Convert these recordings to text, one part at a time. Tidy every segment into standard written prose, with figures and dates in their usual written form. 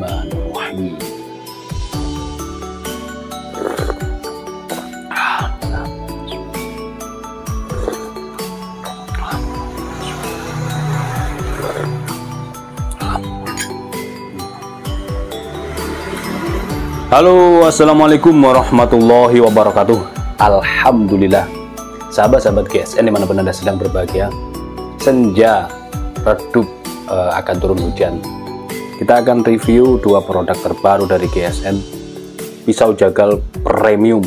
Bismillahirrahmanirrahim. Halo, assalamualaikum warahmatullahi wabarakatuh. Alhamdulillah, sahabat-sahabat GSN dimanapun Anda sedang berbahagia. Senja redup, akan turun hujan. Kita akan review dua produk terbaru dari GSN, pisau jagal premium.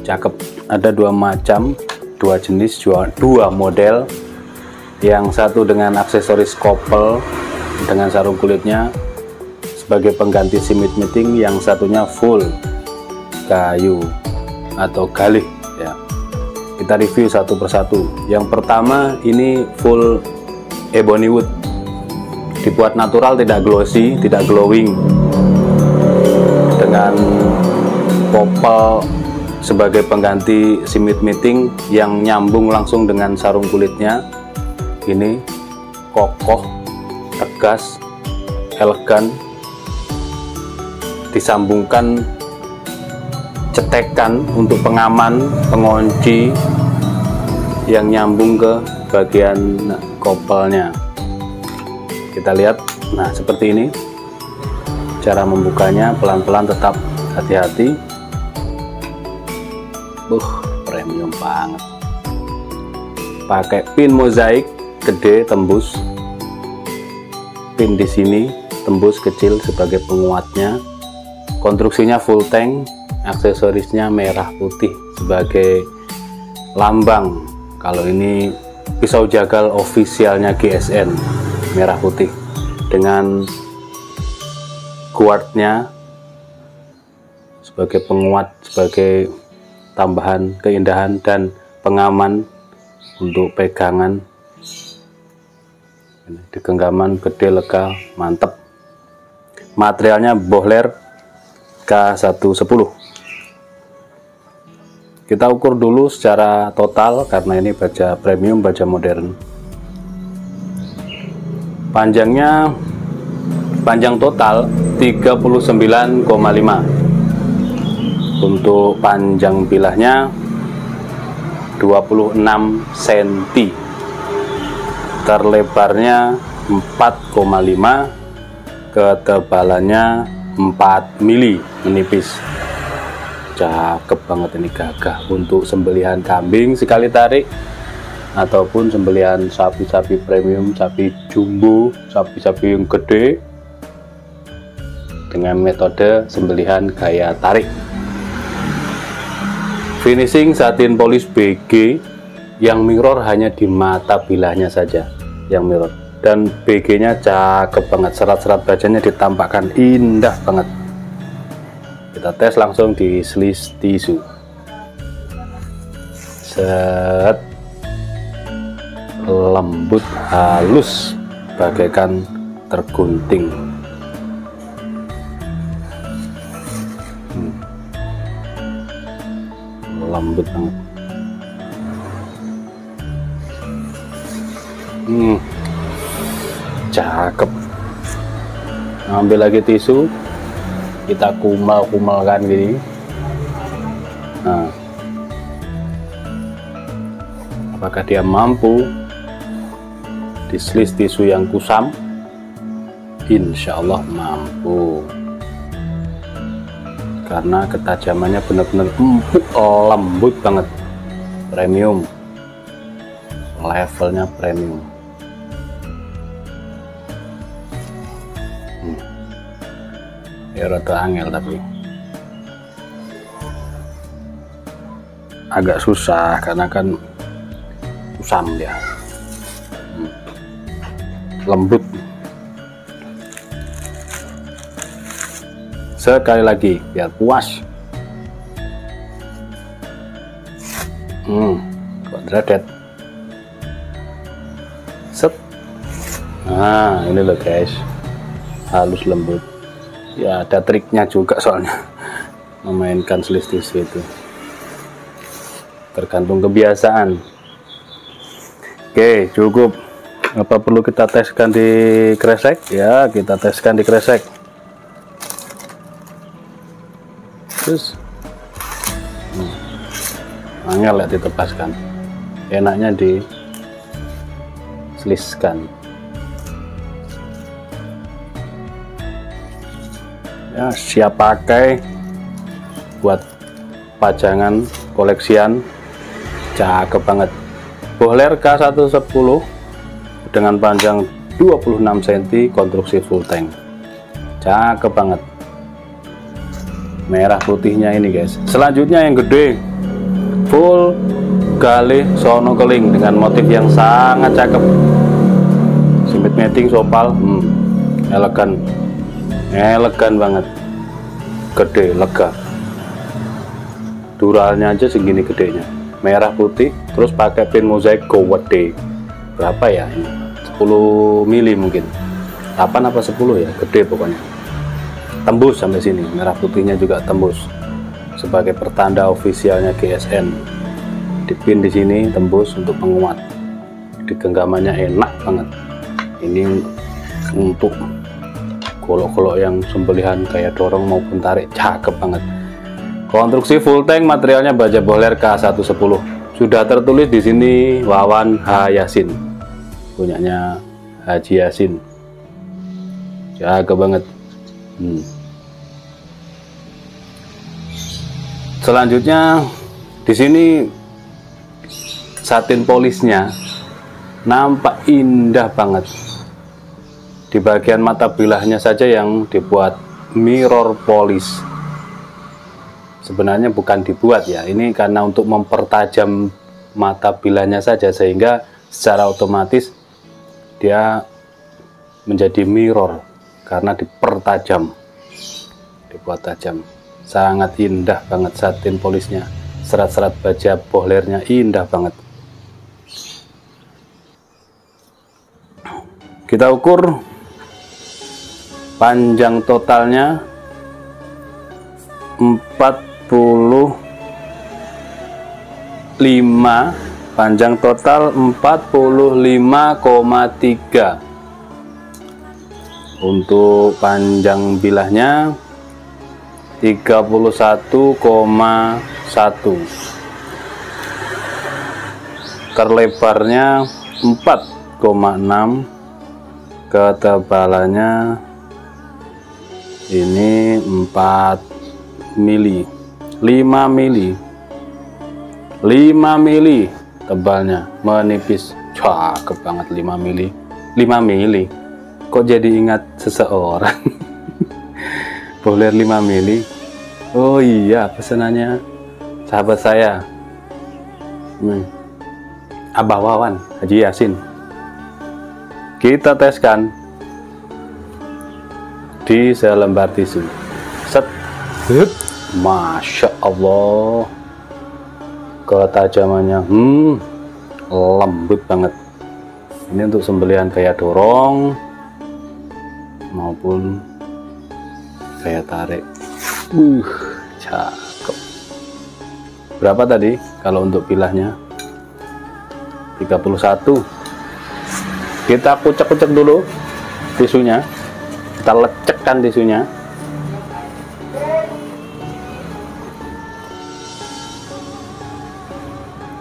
Cakep, ada dua macam, dua jenis, dua model. Yang satu dengan aksesoris kopel dengan sarung kulitnya sebagai pengganti simit meeting, yang satunya full kayu atau galih ya. Kita review satu persatu. Yang pertama ini full ebony wood, dibuat natural, tidak glossy, tidak glowing, dengan kopel sebagai pengganti simit meeting yang nyambung langsung dengan sarung kulitnya. Ini kokoh, tegas, elegan, disambungkan cetekan untuk pengaman, pengunci yang nyambung ke bagian kopelnya. Kita lihat, nah seperti ini cara membukanya, pelan-pelan, tetap hati-hati. Premium banget. Pakai pin mozaik gede tembus, pin di sini tembus kecil sebagai penguatnya. Konstruksinya full tank, aksesorisnya merah putih sebagai lambang. Kalau ini pisau jagal ofisialnya GSN, merah putih, dengan guardnya sebagai penguat, sebagai tambahan keindahan dan pengaman untuk pegangan. Di genggaman gede, lega, mantep. Materialnya bohler K110. Kita ukur dulu secara total karena ini baja premium, baja modern. Panjang total 39,5. Untuk panjang bilahnya 26 cm. Terlebarnya 4,5, ketebalannya 4 mili, menipis. Cakep banget ini, gagah untuk sembelihan kambing sekali tarik, ataupun sembelihan sapi-sapi premium, sapi jumbo, sapi-sapi yang gede, dengan metode sembelihan gaya tarik. Finishing satin polis BG yang mirror hanya di mata bilahnya saja yang mirror, dan BG nya cakep banget, serat-serat bajanya ditampakkan indah banget. Kita tes langsung di slis tisu. Set, lembut, halus, bagaikan tergunting. Lembut banget. Cakep. Ambil lagi tisu, kita kumal-kumalkan gini. Nah, apakah dia mampu di slis tisu yang kusam? Insya Allah mampu, karena ketajamannya benar-benar empuk, lembut banget, premium, levelnya premium. Ya rada angel, tapi agak susah karena kan kusam dia. Lembut. Sekali lagi biar puas. Kok dredet. Set. Nah ini loh guys, halus, lembut. Ya ada triknya juga soalnya memainkan slis tisu itu, tergantung kebiasaan. Oke, cukup. Apa perlu kita teskan di kresek? Ya, kita teskan di kresek. Terus angel ya ditebaskan, enaknya diseliskan. Ya, siap pakai buat pajangan koleksian, cakep banget. Bohler K110 dengan panjang 26 cm, konstruksi full tank, cakep banget. Merah putihnya ini guys. Selanjutnya yang gede, full galih sono keling dengan motif yang sangat cakep, simit mating sopal, elegan banget, gede, lega. Duralnya aja segini gedenya, merah putih, terus pakai pin mozaik gede. Berapa ya ini? 10 mili mungkin, 8 apa 10 ya, gede pokoknya. Tembus sampai sini, merah putihnya juga tembus sebagai pertanda ofisialnya GSN. Dipin di sini tembus untuk penguat. Digenggamannya enak banget. Ini untuk golok-golok yang sembelihan kayak dorong maupun tarik, cakep banget. Konstruksi full tank, materialnya baja Bohler K110. Sudah tertulis di sini Wawan H. Yasin, punyanya Haji Yasin. Cakep banget. Selanjutnya di sini satin polisnya nampak indah banget. Di bagian mata bilahnya saja yang dibuat mirror polish. Sebenarnya bukan dibuat ya, ini karena untuk mempertajam mata bilahnya saja, sehingga secara otomatis dia menjadi mirror karena dipertajam, dibuat tajam. Sangat indah banget satin polisnya, serat-serat baja Bohlernya indah banget. Kita ukur panjang totalnya 45, panjang total 45,3. Untuk panjang bilahnya 31,1, kerlebarnya 4,6, ketebalannya ini 4 mili, 5 mili, 5 mili tebalnya, menipis, cakep banget. 5 mili, 5 mili, kok jadi ingat seseorang. Bohler 5 mili. Oh iya, pesanannya sahabat saya, Abah Wawan Haji Yasin. Kita teskan di selembar tisu. Set. Masya Allah, ketajamannya lembut banget. Ini untuk sembelihan kayak dorong maupun kayak tarik. Cakep. Berapa tadi kalau untuk bilahnya? 31. Kita kucek-kucek dulu tisunya, kita lecekkan tisunya.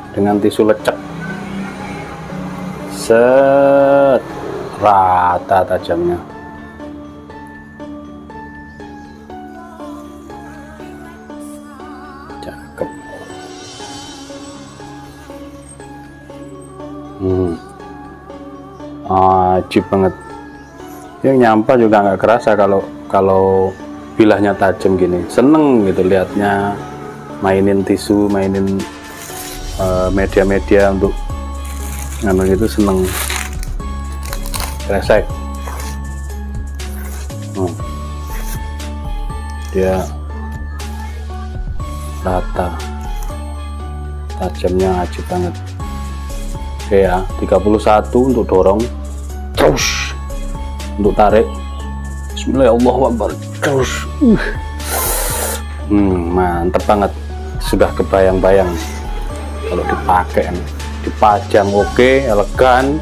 Dengan tisu lecek, set, rata tajamnya. Cakep. Ajib banget. Yang nyampa juga nggak kerasa kalau bilahnya tajam gini. Seneng gitu liatnya, mainin tisu, mainin media-media untuk ngambil itu, seneng. Kresek. Dia rata, tajamnya ajib banget. Oke ya, 31 untuk dorong, terus untuk tarik. Bismillahirrahmanirrahim, terus. Mantep banget. Sudah kebayang-bayang kalau dipakai, dipajang oke, elegan,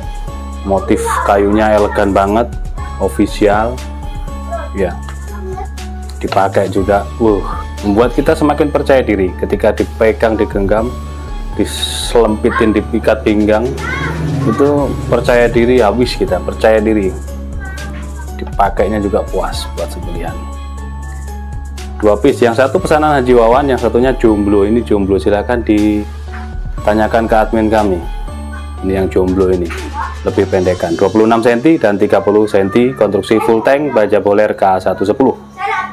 motif kayunya elegan banget, official ya, dipakai juga. Membuat kita semakin percaya diri ketika dipegang, digenggam, diselempitin, diikat pinggang, itu percaya diri habis, kita percaya diri. Dipakainya juga puas buat sembelihan. 2 piece, yang satu pesanan Haji Wawan, yang satunya jomblo. Ini jomblo, silahkan ditanyakan ke admin kami. Ini yang jomblo ini lebih pendekan, 26 cm dan 30 cm, konstruksi full tank, baja boler K110.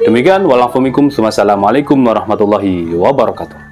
Demikian, walafumikum, wassalamualaikum warahmatullahi wabarakatuh.